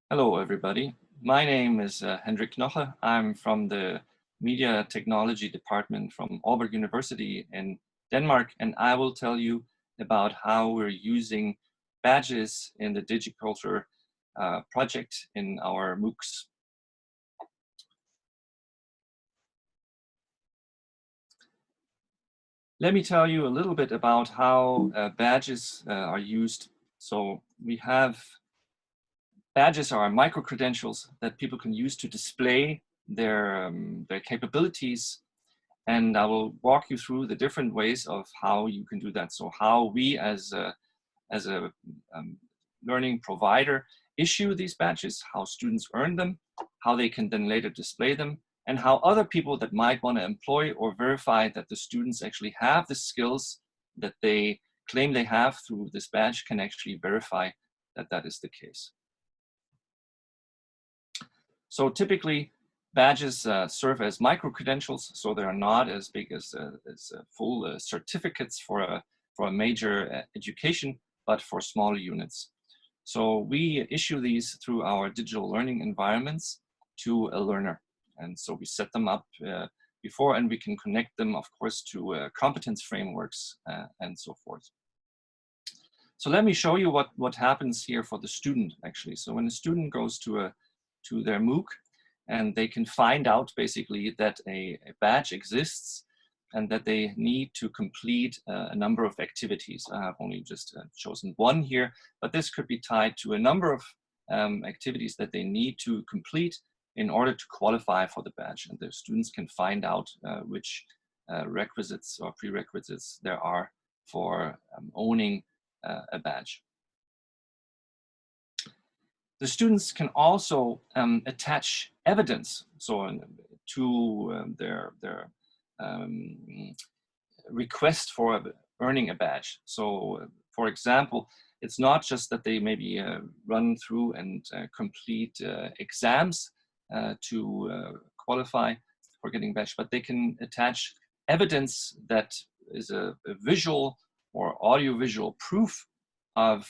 Hello, everybody. My name is Hendrik Knoche. I'm from the Media Technology Department from Aalborg University in Denmark, and I will tell you about how we're using badges in the Digiculture project in our MOOCs. Let me tell you a little bit about how badges are used. So we have badges are micro-credentials that people can use to display their capabilities. And I will walk you through the different ways of how you can do that. So how we as a learning provider issue these badges, how students earn them, how they can then later display them, and how other people that might want to employ or verify that the students actually have the skills that they claim they have through this badge can actually verify that that is the case. So typically, badges serve as micro-credentials, so they are not as big as full certificates for a major education, but for smaller units. So we issue these through our digital learning environments to a learner. And so we set them up before, and we can connect them, of course, to competence frameworks and so forth. So let me show you what happens here for the student, actually. So when a student goes to their MOOC, and they can find out basically that a badge exists and that they need to complete a number of activities. I have only just chosen one here, but this could be tied to a number of activities that they need to complete in order to qualify for the badge. And the students can find out which requisites or prerequisites there are for owning a badge. The students can also attach evidence, so to their request for earning a badge. So, for example, it's not just that they maybe run through and complete exams to qualify for getting a badge, but they can attach evidence that is a visual or audiovisual proof of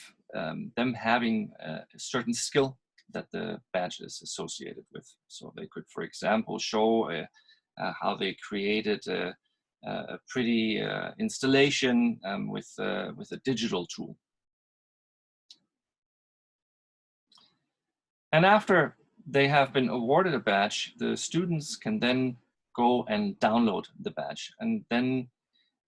them having a certain skill that the badge is associated with. So they could, for example, show how they created a pretty installation with a digital tool. And after they have been awarded a badge, the students can then go and download the badge. And then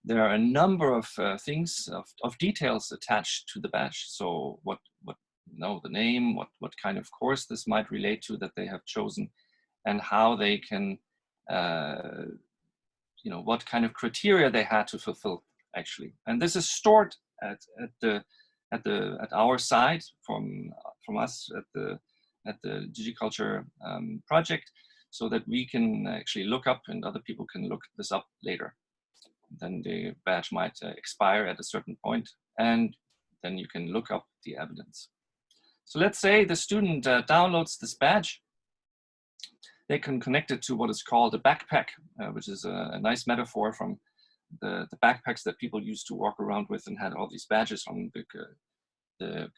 there are a number of things, of details attached to the badge. So what the name, what kind of course this might relate to that they have chosen, and how they can, what kind of criteria they had to fulfill actually. And this is stored at our side from us at the Digiculture project, so that we can actually look up and other people can look this up later. Then the badge might expire at a certain point, and then you can look up the evidence. So let's say the student downloads this badge. They can connect it to what is called a backpack, which is a nice metaphor from the backpacks that people used to walk around with and had all these badges from the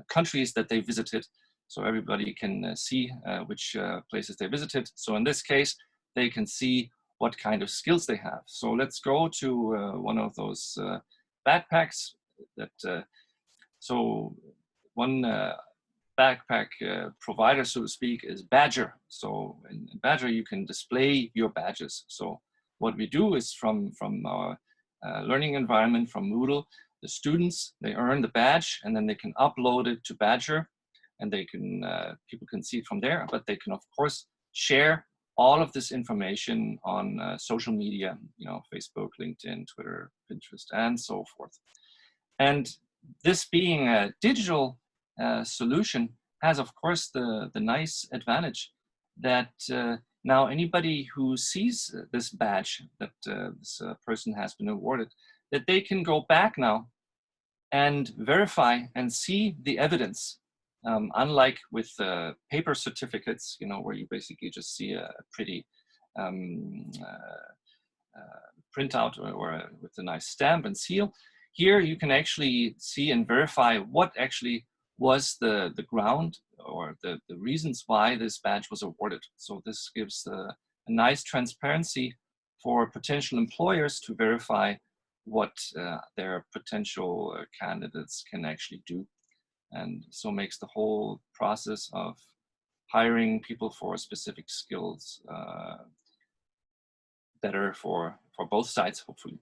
countries that they visited. So everybody can see which places they visited. So in this case, they can see what kind of skills they have. So let's go to one of those backpacks. So one backpack provider, so to speak, is Badger. So in Badger, you can display your badges. So what we do is from our learning environment, from Moodle, the students, they earn the badge, and then they can upload it to Badger, and they can people can see it from there. But they can, of course, share all of this information on social media, Facebook, LinkedIn, Twitter, Pinterest, and so forth. And this being a digital solution has, of course, the nice advantage that now anybody who sees this badge that this person has been awarded, that they can go back now and verify and see the evidence. Unlike with paper certificates, where you basically just see a pretty printout or with a nice stamp and seal, here you can actually see and verify what actually was the ground or the reasons why this badge was awarded. So this gives a nice transparency for potential employers to verify what their potential candidates can actually do. And so makes the whole process of hiring people for specific skills better for both sides, hopefully.